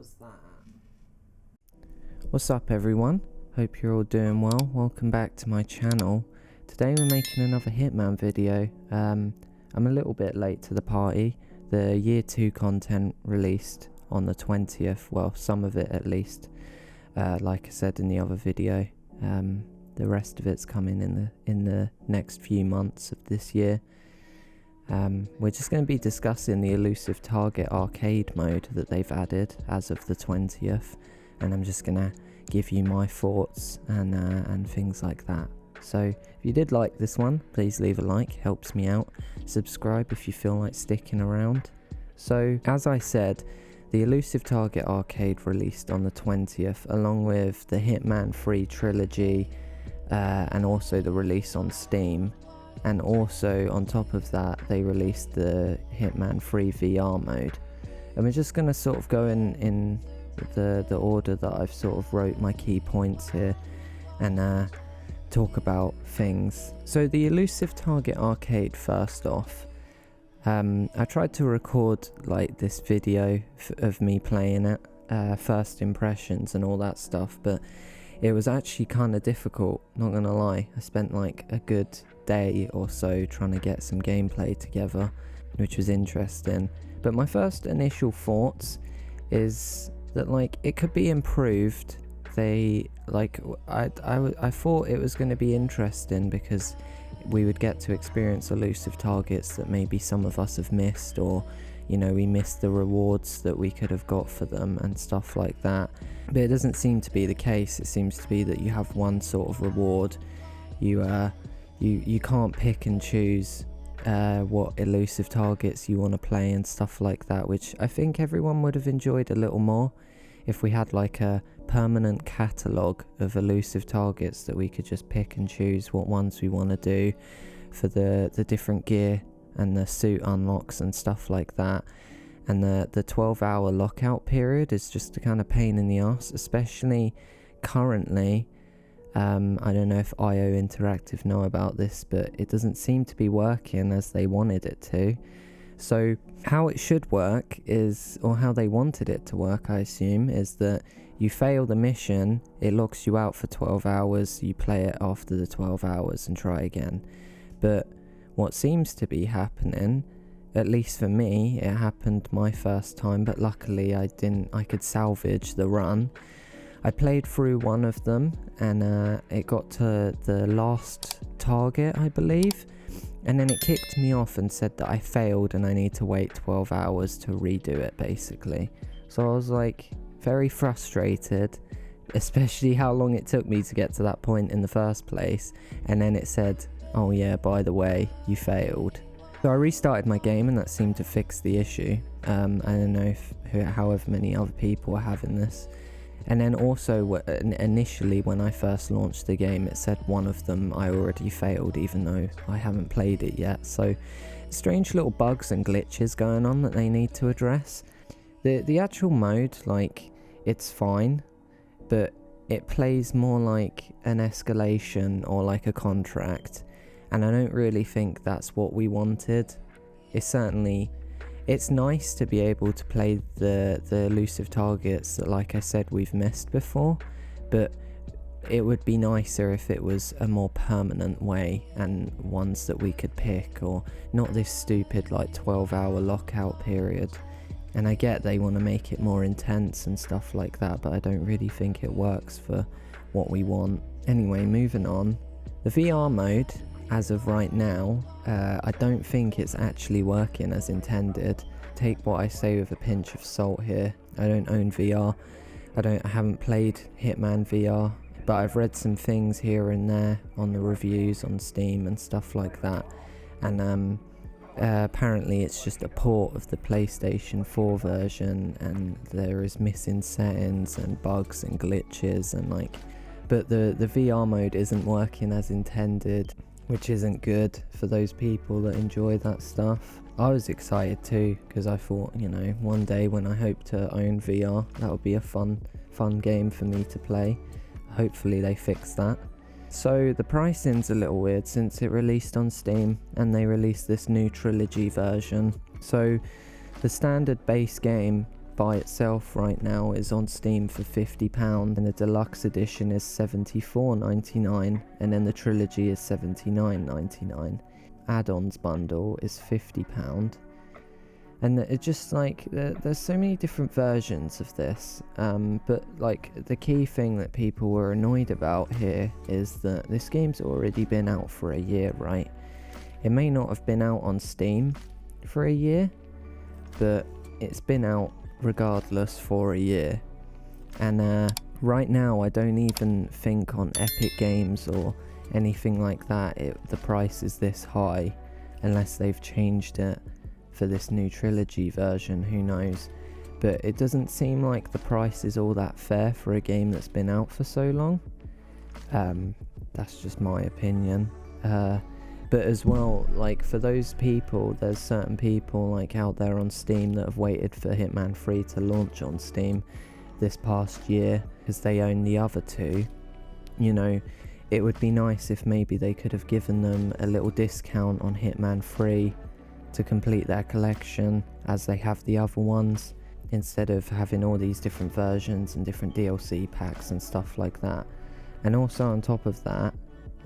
was that? What's up everyone? Hope you're all doing well. Welcome back to my channel. Today we're making another Hitman video. I'm a little bit late to the party. The year 2 content released on the 20th, well some of it at least, like I said in the other video. The rest of it's coming in the next few months of this year. We're just going to be discussing the elusive target arcade mode that they've added as of the 20th, and I'm just going to give you my thoughts and things like that. So if you did like this one, please leave a like, helps me out. Subscribe if you feel like sticking around. So as I said, the elusive target arcade released on the 20th, along with the Hitman 3 trilogy, and also the release on Steam. And also on top of that, they released the Hitman 3 VR mode. And we're just going to sort of go in the order that I've sort of wrote my key points here, and talk about things. So the elusive target arcade, first off, I tried to record like this video of me playing it, first impressions and all that stuff, but it was actually kind of difficult, not gonna lie. I spent like a good day or so trying to get some gameplay together, which was interesting. But my first initial thoughts is that like it could be improved. I thought it was going to be interesting because we would get to experience elusive targets that maybe some of us have missed, or you know, we missed the rewards that we could have got for them and stuff like that. But it doesn't seem to be the case. It seems to be that you have one sort of reward. You can't pick and choose what elusive targets you want to play and stuff like that, which I think everyone would have enjoyed a little more if we had like a permanent catalogue of elusive targets that we could just pick and choose what ones we want to do for the different gear and the suit unlocks and stuff like that. And the 12-hour lockout period is just a kind of pain in the ass, especially currently. I don't know if IO Interactive know about this, but it doesn't seem to be working as they wanted it to. So how it should work is, or how they wanted it to work, I assume, is that you fail the mission, it locks you out for 12 hours, you play it after the 12 hours and try again. But what seems to be happening, at least for me, it happened my first time, but luckily I could salvage the run. I played through one of them, and it got to the last target, I believe, and then it kicked me off and said that I failed and I need to wait 12 hours to redo it, basically. So I was like very frustrated, especially how long it took me to get to that point in the first place, and then it said, oh yeah, by the way, you failed. So I restarted my game and that seemed to fix the issue. I don't know if however many other people are having this. And then also initially when I first launched the game, it said one of them I already failed, even though I haven't played it yet. So strange little bugs and glitches going on that they need to address. The actual mode, like, it's fine, but it plays more like an escalation or like a contract, and I don't really think that's what we wanted. It's nice to be able to play the elusive targets that, like I said, we've missed before, but it would be nicer if it was a more permanent way and ones that we could pick, or not this stupid like 12-hour lockout period. And I get they want to make it more intense and stuff like that, but I don't really think it works for what we want. Anyway, moving on. The VR mode, as of right now, I don't think it's actually working as intended. Take what I say with a pinch of salt here. I don't own VR. I haven't played Hitman VR, but I've read some things here and there on the reviews on Steam and stuff like that. And apparently it's just a port of the PlayStation 4 version, and there is missing settings and bugs and glitches and like, but the VR mode isn't working as intended, which isn't good for those people that enjoy that stuff. I was excited too, because I thought, you know, one day when I hope to own VR, that would be a fun game for me to play. Hopefully they fix that. So the pricing's a little weird since it released on Steam and they released this new trilogy version. So the standard base game by itself right now is on Steam for £50, and the deluxe edition is £74.99, and then the trilogy is £79.99. Add-ons bundle is £50, and it's just like there's so many different versions of this, but like the key thing that people were annoyed about here is that this game's already been out for a year, right? It may not have been out on Steam for a year, but it's been out regardless for a year. And right now I don't even think on Epic Games or anything like that the price is this high, unless they've changed it for this new trilogy version, who knows. But it doesn't seem like the price is all that fair for a game that's been out for so long. That's just my opinion. But as well, like for those people, there's certain people like out there on Steam that have waited for Hitman 3 to launch on Steam this past year because they own the other two. You know, it would be nice if maybe they could have given them a little discount on Hitman 3 to complete their collection as they have the other ones, instead of having all these different versions and different DLC packs and stuff like that. And also on top of that,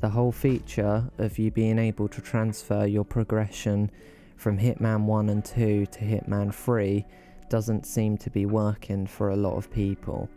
the whole feature of you being able to transfer your progression from Hitman 1 and 2 to Hitman 3 doesn't seem to be working for a lot of people.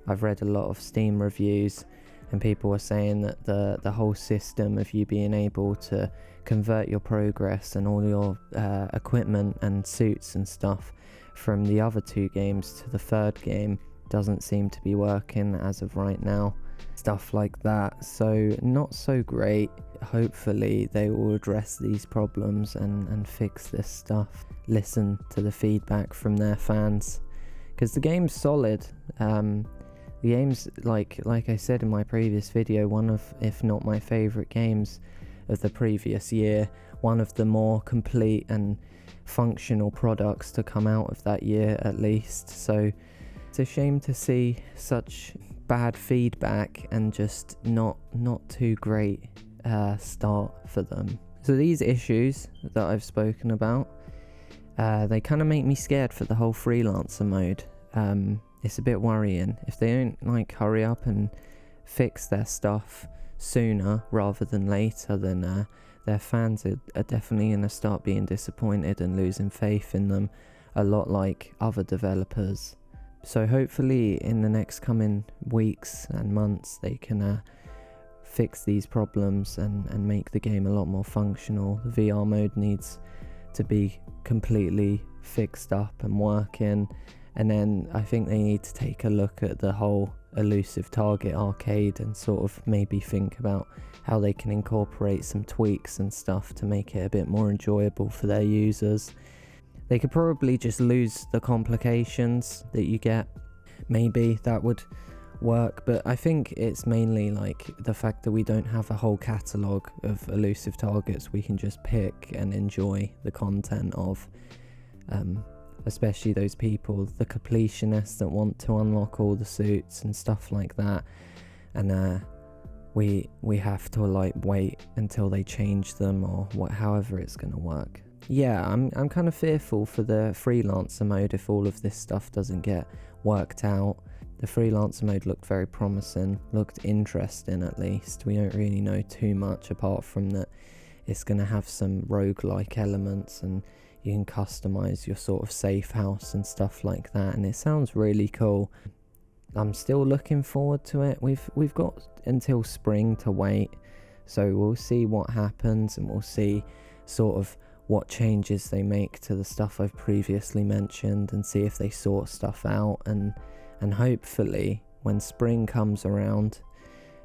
I've read a lot of Steam reviews and people were saying that the whole system of you being able to convert your progress and all your equipment and suits and stuff from the other two games to the third game doesn't seem to be working as of right now. Stuff like that, so not so great. Hopefully they will address these problems and fix this stuff, listen to the feedback from their fans, because the game's solid. The game's like I said in my previous video, one of, if not my favourite games of the previous year, one of the more complete and functional products to come out of that year at least. So it's a shame to see such bad feedback and just not too great start for them. So these issues that I've spoken about, they kind of make me scared for the whole freelancer mode. It's a bit worrying. If they don't like hurry up and fix their stuff sooner rather than later, then their fans are definitely going to start being disappointed and losing faith in them, a lot like other developers. So hopefully in the next coming weeks and months they can fix these problems and make the game a lot more functional. The VR mode needs to be completely fixed up and working, and then I think they need to take a look at the whole elusive target arcade and sort of maybe think about how they can incorporate some tweaks and stuff to make it a bit more enjoyable for their users. They could probably just lose the complications that you get. Maybe that would work, but I think it's mainly like the fact that we don't have a whole catalogue of elusive targets we can just pick and enjoy the content of. Especially those people, the completionists that want to unlock all the suits and stuff like that. And we have to like wait until they change them or however it's going to work. Yeah, I'm kind of fearful for the freelancer mode if all of this stuff doesn't get worked out. The freelancer mode looked very promising, looked interesting at least. We don't really know too much apart from that it's going to have some roguelike elements and you can customize your sort of safe house and stuff like that, and it sounds really cool. I'm still looking forward to it. We've got until spring to wait, so we'll see what happens and we'll see sort of what changes they make to the stuff I've previously mentioned and see if they sort stuff out, and hopefully when spring comes around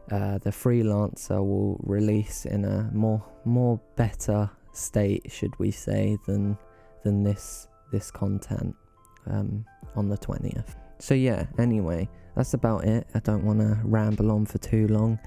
the freelancer will release in a more better state, should we say, than this content on the 20th. So yeah, anyway, that's about it. I don't want to ramble on for too long.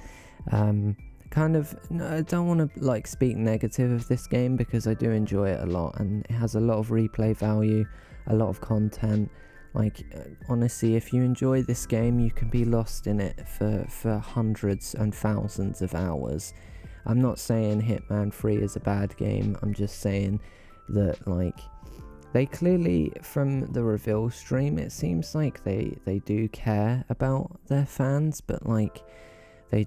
I don't want to like speak negative of this game because I do enjoy it a lot and it has a lot of replay value, a lot of content. Like honestly, if you enjoy this game, you can be lost in it for hundreds and thousands of hours. I'm not saying Hitman 3 is a bad game, I'm just saying that like They clearly, from the reveal stream, it seems like they do care about their fans, but like they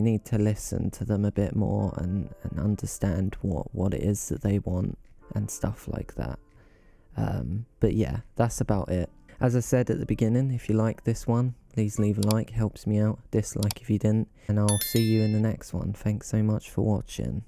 need to listen to them a bit more and understand what it is that they want and stuff like that. But yeah, that's about it. As I said at the beginning, if you like this one, please leave a like, helps me out. Dislike if you didn't, and I'll see you in the next one. Thanks so much for watching.